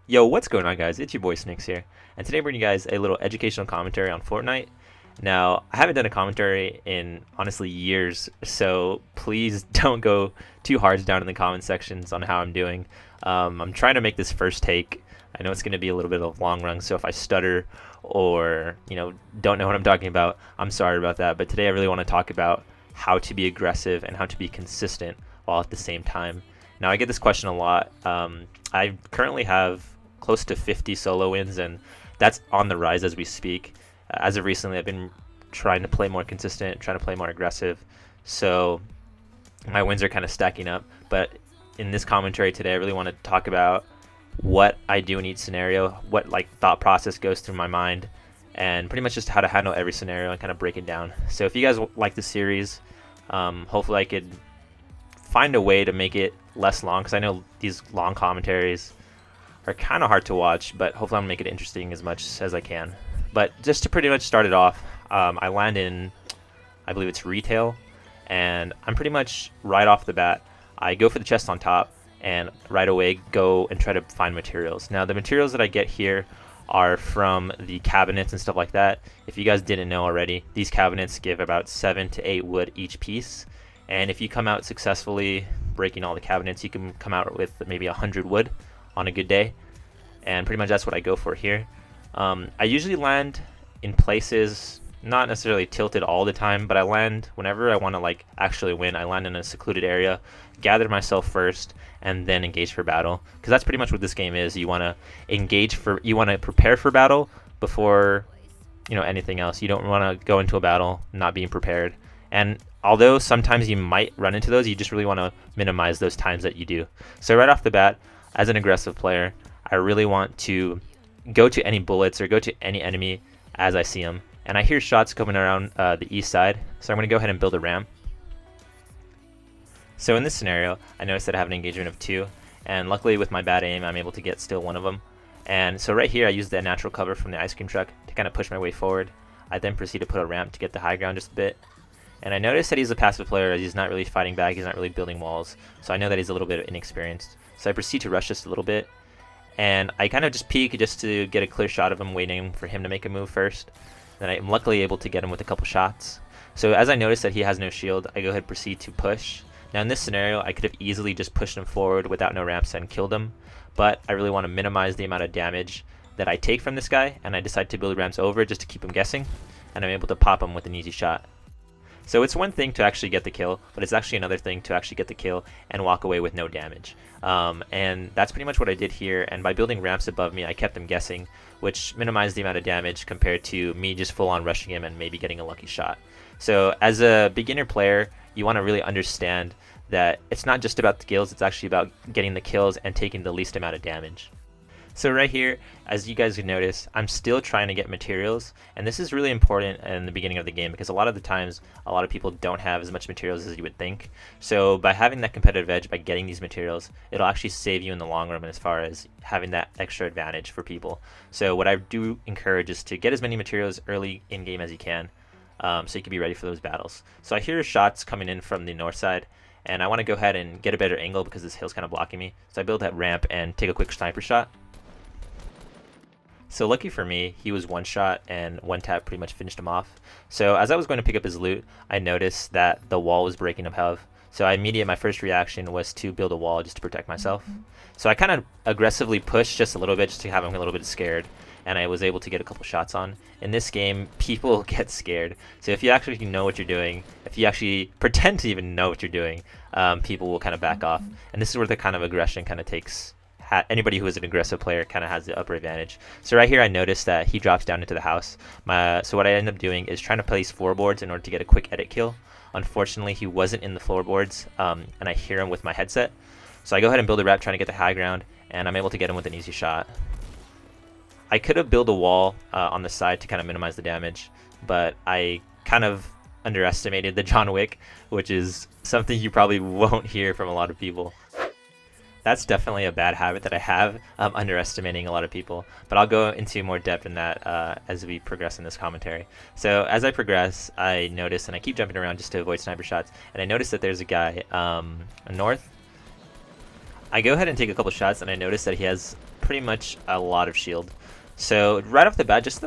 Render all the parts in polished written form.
Yo, what's going on, guys? It's your boy Snakes here, and today I'm bringing you guys a little educational commentary on Fortnite. Now, I haven't done a commentary in honestly years, so please don't go too hard down in the comment sections on how I'm doing. I'm trying to make this first take. I know it's going to be a little bit of a long run, so if I stutter or don't know what I'm talking about, I'm sorry about that. But today I really want to talk about how to be aggressive and how to be consistent while at the same time. Now, I get this question a lot. I currently have close to 50 solo wins, and that's on the rise as we speak. As of recently, I've been trying to play more consistent, trying to play more aggressive, so my wins are kind of stacking up. But in this commentary today, I really want to talk about what I do in each scenario, what thought process goes through my mind, and pretty much just how to handle every scenario and kind of break it down. So if you guys like the series, hopefully I could find a way to make it less long, because I know these long commentaries are kind of hard to watch, but hopefully I'm gonna make it interesting as much as I can. But just to pretty much start it off, I land in, I believe it's retail, and I'm pretty much right off the bat, I go for the chest on top and right away go and try to find materials. Now the materials that I get here are from the cabinets and stuff like that. If you guys didn't know already, these cabinets give about 7 to 8 wood each piece, and if you come out successfully breaking all the cabinets, you can come out with maybe 100 wood on a good day, and pretty much that's what I go for here. I usually land in places not necessarily tilted all the time, but I land whenever I want to actually win. I land in a secluded area, gather myself first, and then engage for battle, because that's pretty much what this game is. You want to prepare for battle before anything else. You don't want to go into a battle not being prepared, and although sometimes you might run into those, you just really want to minimize those times that you do. So right off the bat, as an aggressive player, I really want to go to any bullets or go to any enemy as I see them. And I hear shots coming around the east side, so I'm going to go ahead and build a ramp. So in this scenario, I noticed that I have an engagement of 2, and luckily with my bad aim, I'm able to get still one of them. And so right here, I use the natural cover from the ice cream truck to kind of push my way forward. I then proceed to put a ramp to get the high ground just a bit. And I noticed that he's a passive player, as he's not really fighting back, he's not really building walls, so I know that he's a little bit inexperienced. So I proceed to rush just a little bit, and I kind of just peek just to get a clear shot of him, waiting for him to make a move first. Then I'm luckily able to get him with a couple shots. So as I notice that he has no shield, I go ahead and proceed to push. Now in this scenario, I could have easily just pushed him forward without no ramps and killed him, but I really want to minimize the amount of damage that I take from this guy, and I decide to build ramps over just to keep him guessing, and I'm able to pop him with an easy shot. So it's one thing to actually get the kill, but it's actually another thing to actually get the kill and walk away with no damage. And that's pretty much what I did here, and by building ramps above me, I kept him guessing, which minimized the amount of damage compared to me just full-on rushing him and maybe getting a lucky shot. So as a beginner player, you want to really understand that it's not just about the kills, it's actually about getting the kills and taking the least amount of damage. So right here, as you guys can notice, I'm still trying to get materials, and this is really important in the beginning of the game, because a lot of the times, a lot of people don't have as much materials as you would think. So by having that competitive edge, by getting these materials, it'll actually save you in the long run as far as having that extra advantage for people. So what I do encourage is to get as many materials early in game as you can, so you can be ready for those battles. So I hear shots coming in from the north side, and I want to go ahead and get a better angle because this hill's kind of blocking me. So I build that ramp and take a quick sniper shot. So lucky for me, he was one shot, and one tap pretty much finished him off. So as I was going to pick up his loot, I noticed that the wall was breaking above. So my first reaction was to build a wall just to protect myself. So I kind of aggressively pushed just a little bit just to have him a little bit scared, and I was able to get a couple shots on. In this game, people get scared. So if you actually know what you're doing, if you actually pretend to even know what you're doing, people will kind of back off. And this is where the kind of aggression kind of takes. Anybody who is an aggressive player kind of has the upper advantage. So right here I noticed that he drops down into the house. So what I end up doing is trying to place floorboards in order to get a quick edit kill. Unfortunately, he wasn't in the floorboards, and I hear him with my headset. So I go ahead and build a wrap trying to get the high ground, and I'm able to get him with an easy shot. I could have built a wall on the side to kind of minimize the damage, but I kind of underestimated the John Wick, which is something you probably won't hear from a lot of people. That's definitely a bad habit that I have, underestimating a lot of people. But I'll go into more depth in that as we progress in this commentary. So as I progress, I notice, and I keep jumping around just to avoid sniper shots, and I notice that there's a guy north. I go ahead and take a couple shots, and I notice that he has pretty much a lot of shield. So right off the bat, just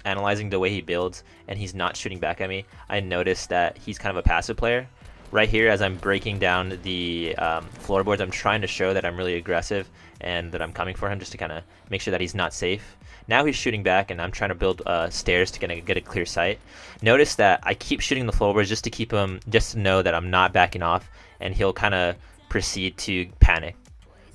analyzing the way he builds, and he's not shooting back at me, I noticed that he's kind of a passive player. Right here, as I'm breaking down the floorboards, I'm trying to show that I'm really aggressive and that I'm coming for him just to kind of make sure that he's not safe. Now he's shooting back, and I'm trying to build stairs to get a clear sight. Notice that I keep shooting the floorboards just to keep him, just to know that I'm not backing off, and he'll kind of proceed to panic.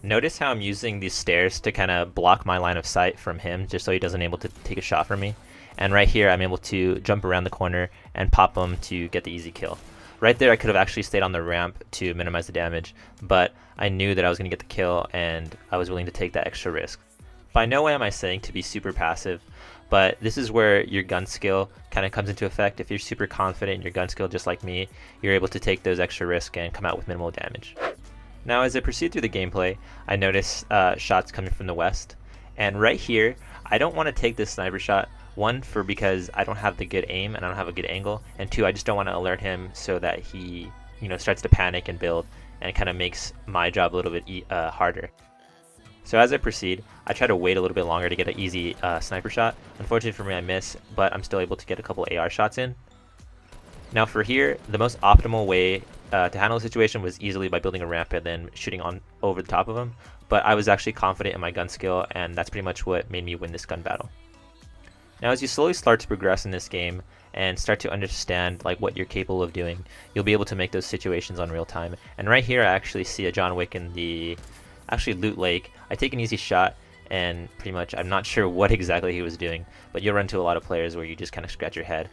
Notice how I'm using these stairs to kind of block my line of sight from him, just so he doesn't able to take a shot from me. And right here, I'm able to jump around the corner and pop him to get the easy kill. Right there, I could have actually stayed on the ramp to minimize the damage, but I knew that I was going to get the kill, and I was willing to take that extra risk. By no way am I saying to be super passive, but this is where your gun skill kind of comes into effect. If you're super confident in your gun skill just like me, you're able to take those extra risks and come out with minimal damage. Now as I proceed through the gameplay, I notice shots coming from the west, and right here, I don't want to take this sniper shot. One, because I don't have the good aim and I don't have a good angle, and two, I just don't want to alert him so that he, starts to panic and build, and it kind of makes my job a little bit harder. So as I proceed, I try to wait a little bit longer to get an easy sniper shot. Unfortunately for me, I miss, but I'm still able to get a couple AR shots in. Now for here, the most optimal way to handle the situation was easily by building a ramp and then shooting on over the top of him, but I was actually confident in my gun skill, and that's pretty much what made me win this gun battle. Now as you slowly start to progress in this game and start to understand what you're capable of doing, you'll be able to make those situations on real time. And right here I actually see a John Wick in the loot lake. I take an easy shot, and pretty much I'm not sure what exactly he was doing, but you'll run into a lot of players where you just kind of scratch your head.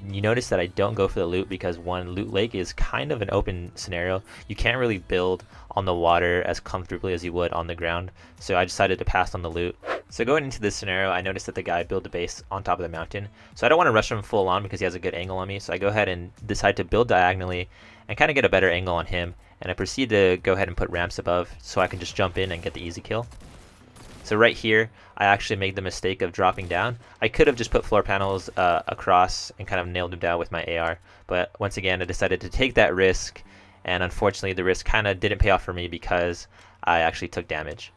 You notice that I don't go for the loot because one, loot lake is kind of an open scenario. You can't really build on the water as comfortably as you would on the ground, so I decided to pass on the loot. So going into this scenario, I noticed that the guy built a base on top of the mountain, so I don't want to rush him full on because he has a good angle on me, so I go ahead and decide to build diagonally and kind of get a better angle on him, and I proceed to go ahead and put ramps above so I can just jump in and get the easy kill. So right here, I actually made the mistake of dropping down. I could have just put floor panels across and kind of nailed him down with my AR, but once again, I decided to take that risk, and unfortunately the risk kind of didn't pay off for me because I actually took damage.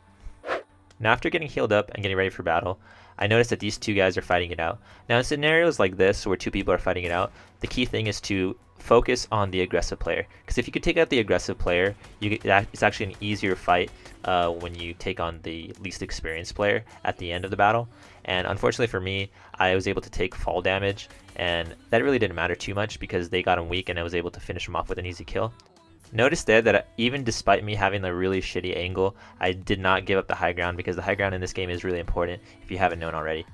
Now after getting healed up and getting ready for battle, I noticed that these two guys are fighting it out. Now in scenarios like this where two people are fighting it out, the key thing is to focus on the aggressive player, because if you could take out the aggressive player, it's actually an easier fight when you take on the least experienced player at the end of the battle. And unfortunately for me, I was able to take fall damage, and that really didn't matter too much because they got him weak and I was able to finish him off with an easy kill. Notice there that even despite me having a really shitty angle, I did not give up the high ground, because the high ground in this game is really important if you haven't known already.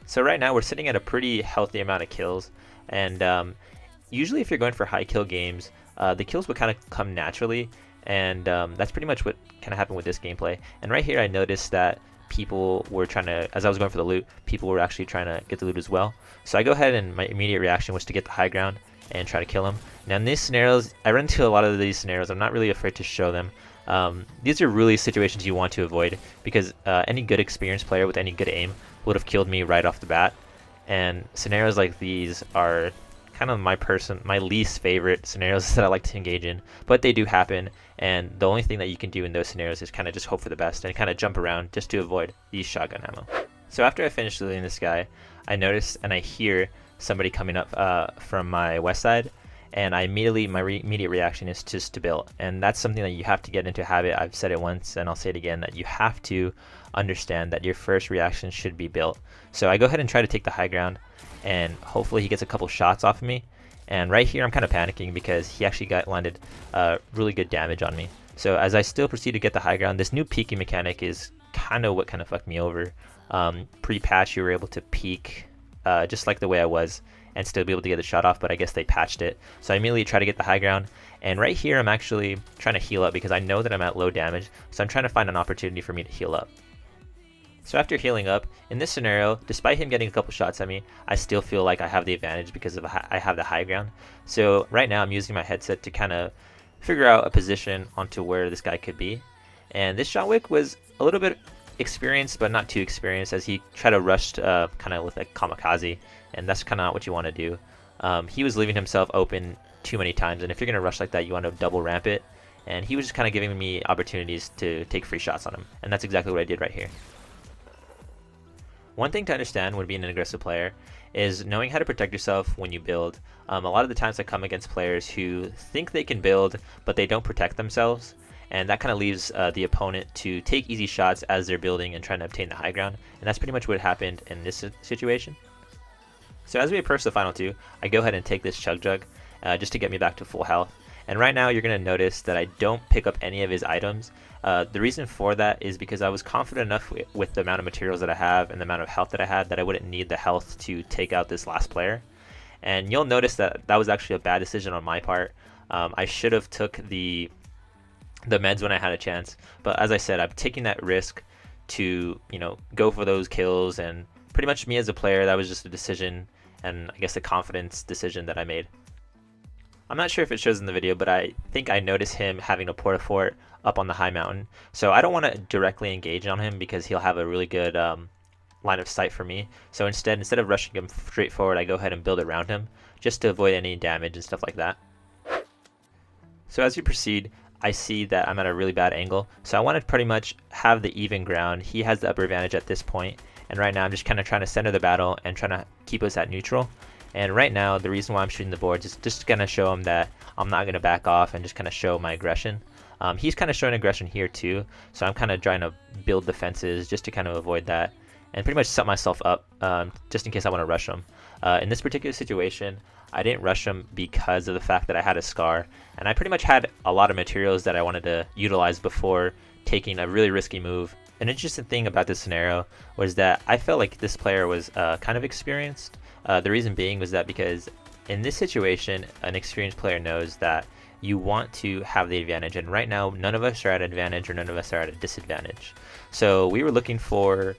So right now we're sitting at a pretty healthy amount of kills, and usually if you're going for high kill games, the kills would kind of come naturally, and that's pretty much what kind of happened with this gameplay. And right here I noticed that people were trying to, as I was going for the loot, people were actually trying to get the loot as well. So I go ahead and my immediate reaction was to get the high ground and try to kill him. Now in these scenarios, I run into a lot of these scenarios. I'm not really afraid to show them. These are really situations you want to avoid, because any good experienced player with any good aim would have killed me right off the bat. And scenarios like these are kind of my least favorite scenarios that I like to engage in, but they do happen, and the only thing that you can do in those scenarios is kind of just hope for the best and kind of jump around just to avoid these shotgun ammo. So after I finish looting this guy, I notice and I hear somebody coming up from my west side, and my immediate reaction is just to build. And that's something that you have to get into habit. I've said it once and I'll say it again, that you have to understand that your first reaction should be built. So I go ahead and try to take the high ground, and hopefully he gets a couple shots off of me. And right here I'm kind of panicking because he actually landed really good damage on me. So as I still proceed to get the high ground, this new peeking mechanic is kind of what kind of fucked me over. Pre-patch, you were able to peek just like the way I was and still be able to get the shot off, but I guess they patched it. So I immediately try to get the high ground, and right here I'm actually trying to heal up because I know that I'm at low damage, so I'm trying to find an opportunity for me to heal up. So after healing up, in this scenario, despite him getting a couple shots at me, I still feel like I have the advantage because I have the high ground. So right now I'm using my headset to kind of figure out a position onto where this guy could be. And this John Wick was a little bit experienced, but not too experienced, as he tried to rush kind of with a kamikaze, and that's kind of not what you want to do. He was leaving himself open too many times, and if you're going to rush like that, you want to double ramp it and he was just kind of giving me opportunities to take free shots on him, and that's exactly what I did right here. One thing to understand when being an aggressive player is knowing how to protect yourself when you build. A lot of the times I come against players who think they can build, but they don't protect themselves, and that kind of leaves the opponent to take easy shots as they're building and trying to obtain the high ground, and that's pretty much what happened in this situation. So as we approach the final two, I go ahead and take this Chug Jug just to get me back to full health. And right now you're going to notice that I don't pick up any of his items. The reason for that is because I was confident enough with the amount of materials that I have and the amount of health that I had that I wouldn't need the health to take out this last player. And you'll notice that that was actually a bad decision on my part. I should have took the meds when I had a chance, but as I said, I'm taking that risk to, you know, go for those kills, and pretty much me as a player, that was just a decision, and I guess a confidence decision that I made. I'm not sure if it shows in the video, but I think I noticed him having a porta fort up on the high mountain, so I don't want to directly engage on him because he'll have a really good line of sight for me. So instead of rushing him straight forward, I go ahead and build around him just to avoid any damage and stuff like that. So as we proceed, I see that I'm at a really bad angle, so I want to pretty much have the even ground. He has the upper advantage at this point, and right now I'm just kind of trying to center the battle and trying to keep us at neutral. And right now the reason why I'm shooting the boards is just going to show him that I'm not going to back off and just kind of show my aggression. He's kind of showing aggression here too, so I'm kind of trying to build defenses just to kind of avoid that and pretty much set myself up just in case I want to rush him. In this particular situation, I didn't rush him because of the fact that I had a scar, and I pretty much had a lot of materials that I wanted to utilize before taking a really risky move. An interesting thing about this scenario was that I felt like this player was kind of experienced. The reason being was that because in this situation, an experienced player knows that you want to have the advantage, and right now none of us are at an advantage or none of us are at a disadvantage. So we were looking for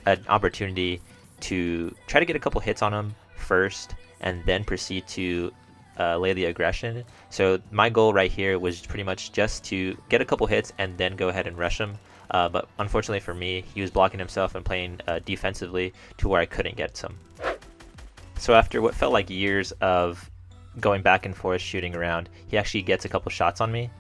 an opportunity to try to get a couple hits on him first and then proceed to lay the aggression. So my goal right here was pretty much just to get a couple hits and then go ahead and rush him. But unfortunately for me, he was blocking himself and playing defensively to where I couldn't get some. So after what felt like years of going back and forth shooting around, he actually gets a couple shots on me.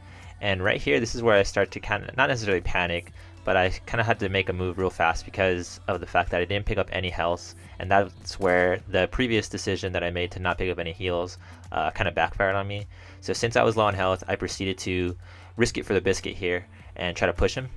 And right here, this is where I start to kind of, not necessarily panic, but I kind of had to make a move real fast because of the fact that I didn't pick up any health, and that's where the previous decision that I made to not pick up any heals kind of backfired on me. So since I was low on health, I proceeded to risk it for the biscuit here and try to push him.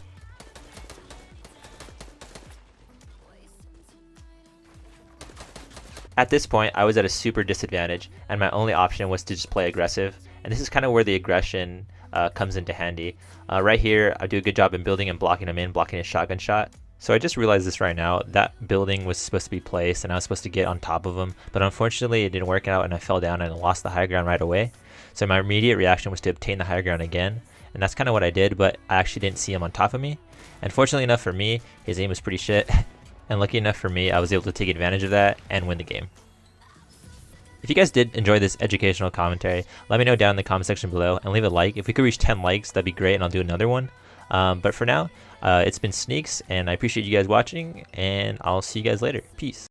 At this point, I was at a super disadvantage, and my only option was to just play aggressive, and this is kind of where the aggression comes into handy. Right here, I do a good job in building and blocking him in, blocking his shotgun shot. So I just realized this right now, that building was supposed to be placed and I was supposed to get on top of him, but unfortunately it didn't work out and I fell down and lost the high ground right away. So my immediate reaction was to obtain the high ground again, and that's kind of what I did, but I actually didn't see him on top of me. And fortunately enough for me, his aim was pretty shit, and lucky enough for me, I was able to take advantage of that and win the game. If you guys did enjoy this educational commentary, let me know down in the comment section below and leave a like. If we could reach 10 likes, that'd be great, and I'll do another one. But for now, it's been Sneaks, and I appreciate you guys watching, and I'll see you guys later. Peace.